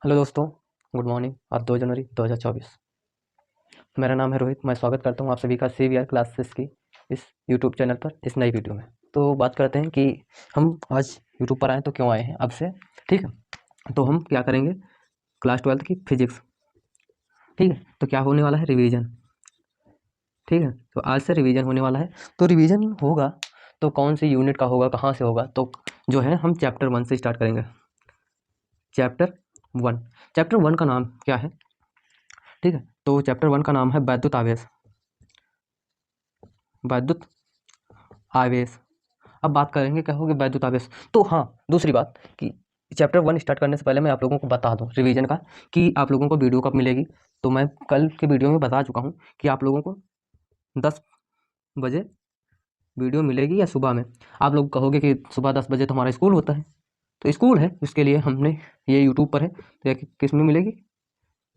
Hello दोस्तों, good morning. आज 2 जनवरी 2024। मेरा नाम है रोहित। मैं स्वागत करता हूँ आप सभी का CVR क्लासेस की इस यूट्यूब चैनल पर इस नई वीडियो में। तो बात करते हैं कि हम आज यूट्यूब पर आए तो क्यों आए हैं अब से। ठीक है, तो हम क्या करेंगे, क्लास 12 की फिजिक्स। ठीक है, तो क्या होने वाला है, रिवीजन। ठीक है, तो आज से रिवीजन होने वाला है। तो रिवीजन होगा तो कौन सी यूनिट का होगा, कहाँ से होगा, तो जो है हम चैप्टर 1 से स्टार्ट करेंगे। चैप्टर 1, चैप्टर 1 का नाम क्या है? ठीक है, तो चैप्टर 1 का नाम है वैद्युत आवेश। वैद्युत आवेश। अब बात करेंगे क्या होगी, वैद्युत आवेश। तो हाँ, दूसरी बात कि चैप्टर 1 स्टार्ट करने से पहले मैं आप लोगों को बता दूं रिवीजन का कि आप लोगों को वीडियो कब मिलेगी। तो मैं कल के वीडियो में बता चुका हूं कि आप लोगों को 10 बजे वीडियो मिलेगी या सुबह में। आप लोग कहोगे कि सुबह 10 बजे तो हमारा स्कूल होता है। तो स्कूल है, इसके लिए हमने ये यूट्यूब पर है, तो ये किस में मिलेगी,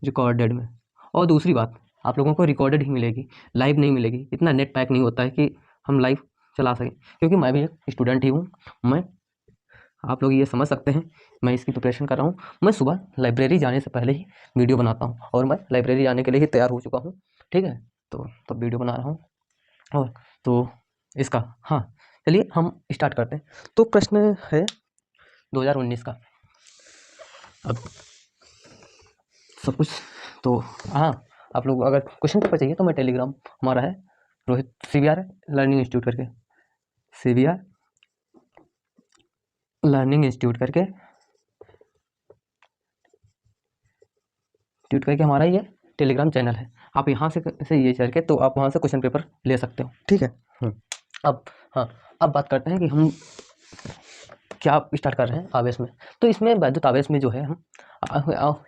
रिकॉर्डेड में। और दूसरी बात, आप लोगों को रिकॉर्डेड ही मिलेगी, लाइव नहीं मिलेगी। इतना नेट पैक नहीं होता है कि हम लाइव चला सकें, क्योंकि मैं भी एक स्टूडेंट ही हूँ। मैं, आप लोग ये समझ सकते हैं, मैं इसकी प्रिपरेशन कर रहा हूँ। मैं सुबह लाइब्रेरी जाने से पहले ही वीडियो बनाता हूँ और मैं लाइब्रेरी जाने के लिए ही तैयार हो चुका हूँ। ठीक है, तो तब वीडियो बना रहा हूँ। और तो इसका, हाँ चलिए हम स्टार्ट करते हैं। तो प्रश्न है 2019 का। अब सब कुछ तो, हाँ, आप लोग अगर क्वेश्चन पेपर चाहिए तो मैं टेलीग्राम, हमारा है रोहित CVR लर्निंग इंस्टीट्यूट करके, CVR लर्निंग इंस्टीट्यूट करके हमारा ये टेलीग्राम चैनल है। आप यहाँ से ये चल के तो आप वहाँ से क्वेश्चन पेपर ले सकते हो। ठीक है। अब, हाँ, अब बात करते हैं कि हम क्या स्टार्ट कर रहे हैं आवेश में। तो इसमें वैद्युत आवेश में जो है हम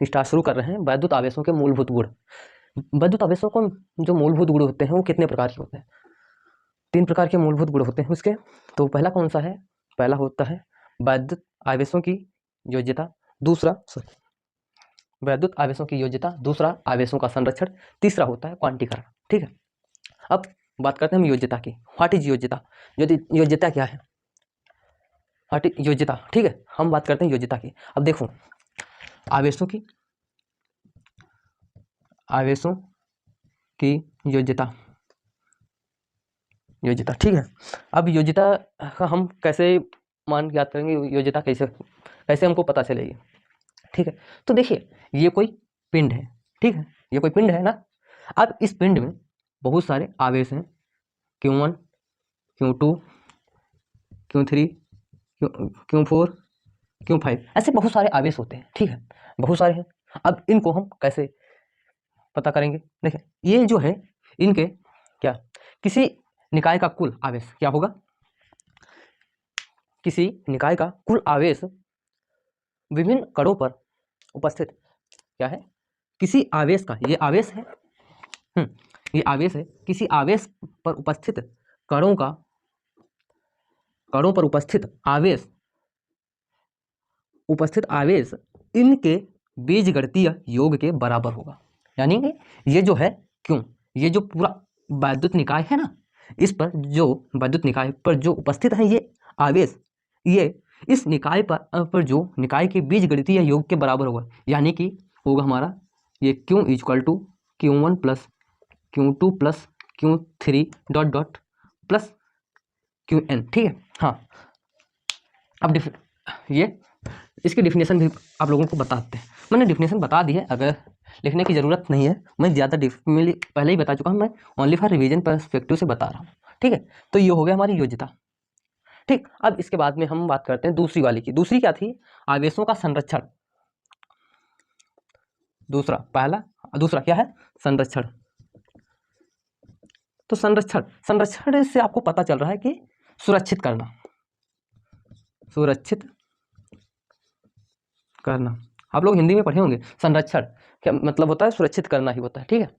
स्टार्ट शुरू कर रहे हैं वैद्युत आवेशों के मूलभूत गुण। वैद्युत आवेशों को जो मूलभूत गुण होते हैं वो कितने प्रकार के होते हैं? 3 प्रकार के मूलभूत गुण होते हैं उसके। तो पहला कौन सा है? पहला होता है वैद्युत आवेशों की योज्यता। दूसरा, वैद्युत आवेशों की योज्यता। दूसरा, आवेशों का संरक्षण। तीसरा होता है क्वांटीकरण। ठीक है, अब बात करते हैं हम योज्यता की। व्हाट इज योज्यता? यदि योज्यता क्या है, व्हाट इज योज्यता। ठीक है, हम बात करते हैं योज्यता की। अब देखो, आवेशों की, आवेशों की योज्यता, योज्यता। ठीक है, अब योज्यता का हम कैसे मान ज्ञात करेंगे, योज्यता कैसे कैसे हमको पता चलेगी? ठीक है, तो देखिए ये कोई पिंड है। ठीक है, ये कोई पिंड है ना। अब इस पिंड में बहुत सारे आवेश हैं, Q1, Q2, Q3, Q4, Q5, ऐसे बहुत सारे आवेश होते हैं। ठीक है, बहुत सारे हैं। अब इनको हम कैसे पता करेंगे? देखिए, ये जो है इनके क्या, किसी निकाय का कुल आवेश क्या होगा, किसी निकाय का कुल आवेश विभिन्न कणों पर उपस्थित क्या है, किसी आवेश का, ये आवेश है, ये आवेश है, किसी आवेश पर उपस्थित कणों का, कणों पर उपस्थित आवेश इनके बीजगणितीय योग के बराबर होगा। यानी कि ये जो है, क्यों, ये जो पूरा वैद्युत निकाय है ना, इस पर जो वैद्युत निकाय पर जो उपस्थित है ये आवेश, ये इस निकाय पर जो निकाय के बीजगणितीय योग के बराबर होगा। यानी कि होगा हमारा ये Q equal to Q1 plus Q2 plus Q3 dot dot plus Qn। ठीक है, हाँ। अब ये इसकी डिफिनेशन भी आप लोगों को बताते हैं। मैंने डिफिनेशन बता दी है, अगर लिखने की ज़रूरत नहीं है, मैं ज़्यादा पहले ही बता चुका हूँ। मैं ओनली फॉर रिवीजन पर्सपेक्टिव से बता रहा हूँ। ठीक है, तो ये हो गया हमारी योज्यता। ठीक, अब इसके बाद में हम बात करते हैं दूसरी वाली की। दूसरी क्या थी? आवेशों का संरक्षण। दूसरा, पहला, दूसरा क्या है? संरक्षण। तो संरक्षण, संरक्षण से आपको पता चल रहा है कि सुरक्षित करना, सुरक्षित करना। आप लोग हिंदी में पढ़े होंगे, संरक्षण क्या मतलब होता है, सुरक्षित करना ही होता है। ठीक है,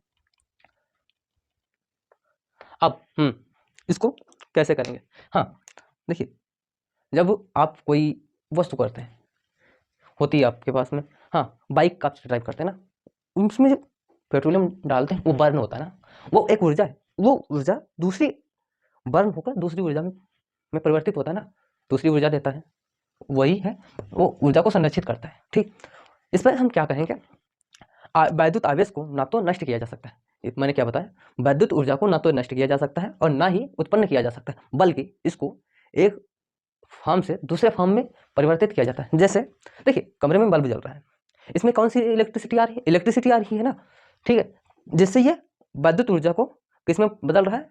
अब इसको कैसे करेंगे? हाँ, देखिए, जब आप कोई वस्तु करते हैं, होती है आपके पास में, हाँ, बाइक आप ड्राइव करते हैं ना, उसमें जो पेट्रोलियम डालते हैं वो बर्न होता है ना, वो एक ऊर्जा है। वो ऊर्जा दूसरी बर्न होकर दूसरी ऊर्जा में परिवर्तित होता है ना, दूसरी ऊर्जा देता है, वही है, वो ऊर्जा को संरक्षित करता है। ठीक, इस पर हम क्या कहेंगे, वैद्युत आवेश को ना तो नष्ट किया जा सकता है, मैंने क्या बताया, वैद्युत ऊर्जा को ना तो नष्ट किया जा सकता है और ना ही उत्पन्न किया जा सकता है, बल्कि इसको एक फॉर्म से दूसरे फॉर्म में परिवर्तित किया जाता है। जैसे देखिए, कमरे में बल्ब जल रहा है, इसमें कौन सी इलेक्ट्रिसिटी आ रही है, इलेक्ट्रिसिटी आ रही है ना, ठीक है, जिससे ये वैद्युत ऊर्जा को किस में बदल रहा है,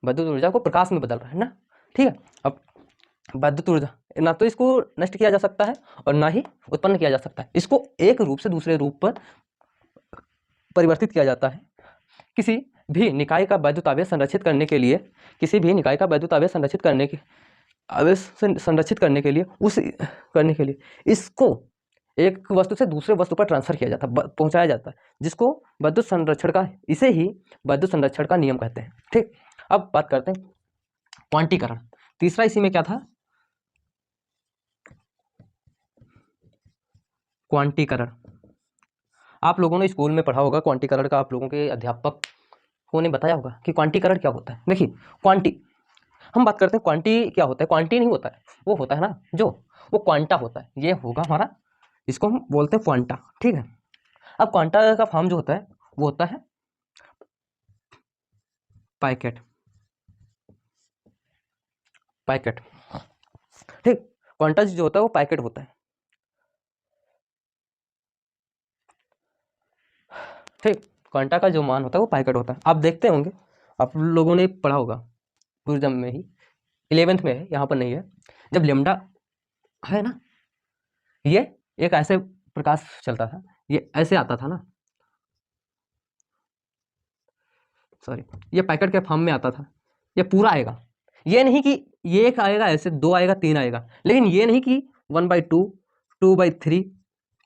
वैद्युत ऊर्जा को प्रकाश में बदल रहा है ना, ठीक है। अब वैद्युत ऊर्जा ना तो इसको नष्ट किया जा सकता है और ना ही उत्पन्न किया जा सकता है, इसको एक रूप से दूसरे रूप पर परिवर्तित किया जाता है। किसी भी निकाय का वैद्युत आवेश संरक्षित करने के लिए, किसी भी निकाय का वैद्युत आवेश संरक्षित करने के आवेश संरक्षित करने के लिए इसको एक वस्तु से दूसरे वस्तु पर ट्रांसफर किया जाता है, पहुंचाया जाता है, जिसको वैद्युत संरक्षण का, इसे ही वैद्युत संरक्षण का नियम कहते हैं। ठीक, अब बात करते हैं क्वांटीकरण। तीसरा इसी में क्या था, क्वांटीकरण। आप लोगों ने स्कूल में पढ़ा होगा क्वांटीकरण का, आप लोगों के अध्यापक ने बताया होगा कि क्वांटीकरण क्या होता है। देखिए, क्वांटी, हम बात करते हैं क्वांटी क्या होता है, क्वांटी नहीं होता है, वो होता है ना जो, वो क्वांटा होता है, ये होगा हमारा, इसको हम बोलते हैं क्वांटा, ठीक है। अब क्वांटा का फॉर्म जो होता है वो होता है पैकेट, पैकेट, ठीक, क्वांटा जो होता है वो पैकेट होता है, ठीक, क्वांटा का जो मान होता है वो पैकेट होता है। आप देखते होंगे, आप लोगों ने पढ़ा होगा टूरिज्म में ही, 11th में है, यहाँ पर नहीं है, जब लेमडा है ना, ये एक ऐसे प्रकाश चलता था, ये ऐसे आता था ना, सॉरी, ये पैकेट के फॉर्म में आता था, ये पूरा आएगा, ये नहीं कि ये एक आएगा ऐसे, 2 आएगा, 3 आएगा, लेकिन ये नहीं कि 1/2, 2/3,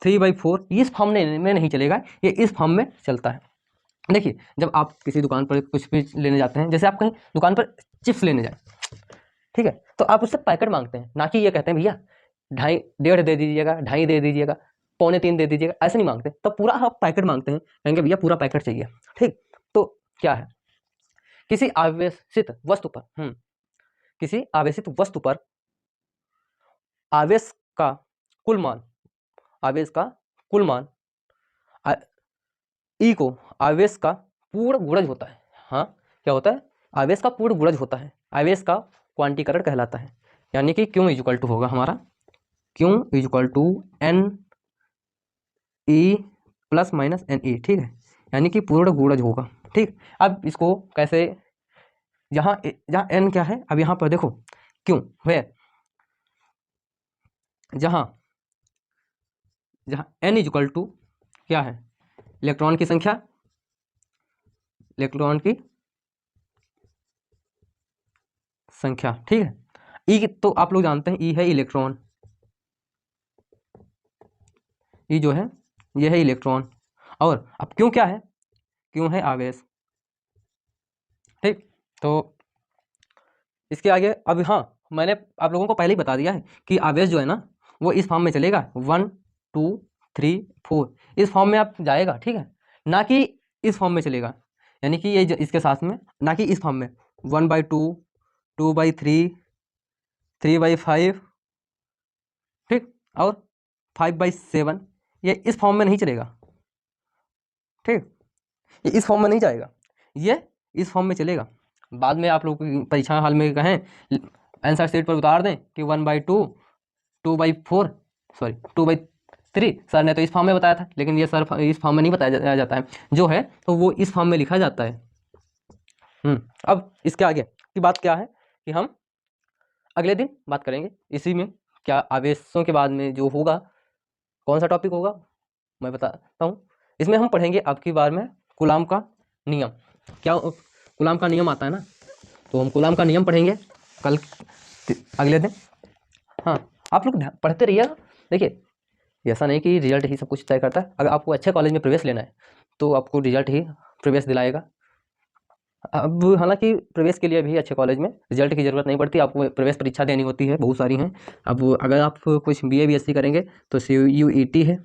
3/4, इस फॉर्म में नहीं चलेगा, ये इस फॉर्म में चलता है। देखिए, जब आप किसी दुकान पर कुछ भी लेने जाते हैं, जैसे आप कहीं दुकान पर चिप्स लेने जाए, ठीक है, तो आप उससे पैकेट मांगते हैं, ना कि ये कहते हैं भैया 2.5, 1.5 दे दीजिएगा, 2.5 दे दीजिएगा, 2.25 दे दीजिएगा, ऐसे नहीं मांगते, तो पूरा आप पैकेट मांगते हैं, कहेंगे भैया पूरा पैकेट चाहिए। ठीक, तो क्या है, किसी आवेशित वस्तु पर किसी आवेशित वस्तु पर आवेश का कुल मान, आवेश का कुल मान ई को आवेश का पूर्ण गुणज होता है। हाँ, क्या होता है, आवेश का पूर्ण गुणज होता है, आवेश का क्वांटीकरण कहलाता है। यानी कि क्यू इक्वल टू होगा हमारा, Q equal to N E plus minus N E, ठीक है, यानी कि पूर्ण गुणज होगा। ठीक, अब इसको कैसे, यहाँ जहाँ एन क्या है, अब यहाँ पर देखो क्यों है, जहाँ एन इक्वल टू क्या है, इलेक्ट्रॉन की संख्या, इलेक्ट्रॉन की संख्या, ठीक है। ई तो आप लोग जानते हैं, ई है इलेक्ट्रॉन, ई जो है ये है इलेक्ट्रॉन, और अब क्यों क्या है, क्यों है आवेश। ठीक, तो इसके आगे अब, हाँ, मैंने आप लोगों को पहले ही बता दिया है कि आवेश जो है ना वो इस फॉर्म में चलेगा, 1 2 3 4, इस फॉर्म में आप जाएगा, ठीक है, ना कि इस फॉर्म में चलेगा, यानी कि ये इसके साथ में, ना कि इस फॉर्म में 1/2, 2/3, 3/5, ठीक, और 5/7, ये इस फॉर्म में नहीं चलेगा। ठीक, ये इस फॉर्म में नहीं जाएगा, ये इस फॉर्म में चलेगा। बाद में आप लोग परीक्षा हाल में कहें, आंसर शीट पर उतार दें कि 1/2, 2/4, सॉरी 2/3, सर ने तो इस फॉर्म में बताया था, लेकिन ये सर इस फॉर्म में नहीं बताया जाता है, जो है तो वो इस फॉर्म में लिखा जाता है। अब इसके आगे की बात क्या है कि हम अगले दिन बात करेंगे इसी में, क्या आवेशों के बाद में जो होगा, कौन सा टॉपिक होगा मैं बताता हूँ। इसमें हम पढ़ेंगे अब की बार में कूलाम का नियम, क्या कूलाम का नियम आता है ना, तो हम कूलाम का नियम पढ़ेंगे कल अगले दिन। हाँ, आप लोग पढ़ते रहिएगा। देखिए, ऐसा नहीं कि रिजल्ट ही सब कुछ तय करता है, अगर आपको अच्छे कॉलेज में प्रवेश लेना है तो आपको रिजल्ट ही प्रवेश दिलाएगा। अब हालांकि प्रवेश के लिए भी अच्छे कॉलेज में रिजल्ट की ज़रूरत नहीं पड़ती, आपको प्रवेश परीक्षा देनी होती है, बहुत सारी हैं। अब अगर आप कुछ BA BSc करेंगे तो CUET है,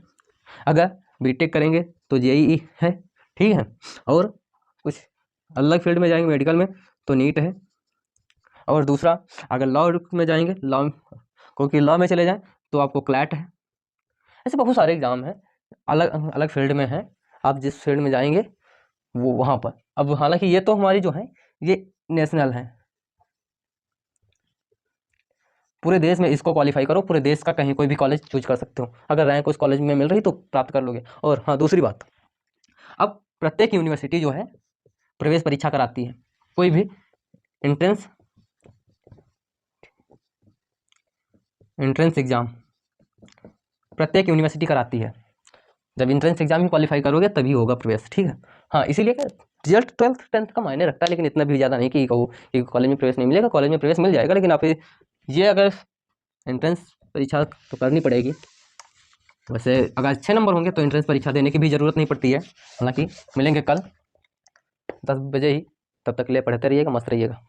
अगर BTech करेंगे तो JEE है, ठीक है, और कुछ अलग फील्ड में जाएंगे मेडिकल में तो नीट है, और दूसरा अगर लॉ में जाएंगे, लॉ, क्योंकि लॉ में चले जाएं तो आपको क्लैट है। ऐसे बहुत सारे एग्ज़ाम हैं, अलग अलग फील्ड में हैं, आप जिस फील्ड में जाएंगे वो वहाँ पर। अब हालांकि ये तो हमारी जो है ये नेशनल है, पूरे देश में इसको क्वालिफाई करो, पूरे देश का कहीं कोई भी कॉलेज चूज कर सकते हो, अगर रैंक उस कॉलेज में मिल रही तो प्राप्त कर लोगे। और हाँ, दूसरी बात, अब प्रत्येक यूनिवर्सिटी जो है प्रवेश परीक्षा कराती है, कोई भी एंट्रेंस एग्ज़ाम प्रत्येक यूनिवर्सिटी कराती है। जब एंट्रेंस एग्जाम ही क्वालिफाई करोगे तभी होगा प्रवेश, ठीक है। हाँ, इसीलिए कि रिजल्ट 12th 10th का मायने रखता है, लेकिन इतना भी ज़्यादा नहीं कि कहो कि कॉलेज में प्रवेश नहीं मिलेगा, कॉलेज में प्रवेश मिल जाएगा, लेकिन आप ये अगर एंट्रेंस परीक्षा तो करनी पड़ेगी। वैसे अगर अच्छे नंबर होंगे तो एंट्रेंस परीक्षा देने की भी ज़रूरत नहीं पड़ती है। हालांकि मिलेंगे कल 10 बजे ही, तब तक के लिए पढ़ते रहिएगा, मस्त रहिएगा।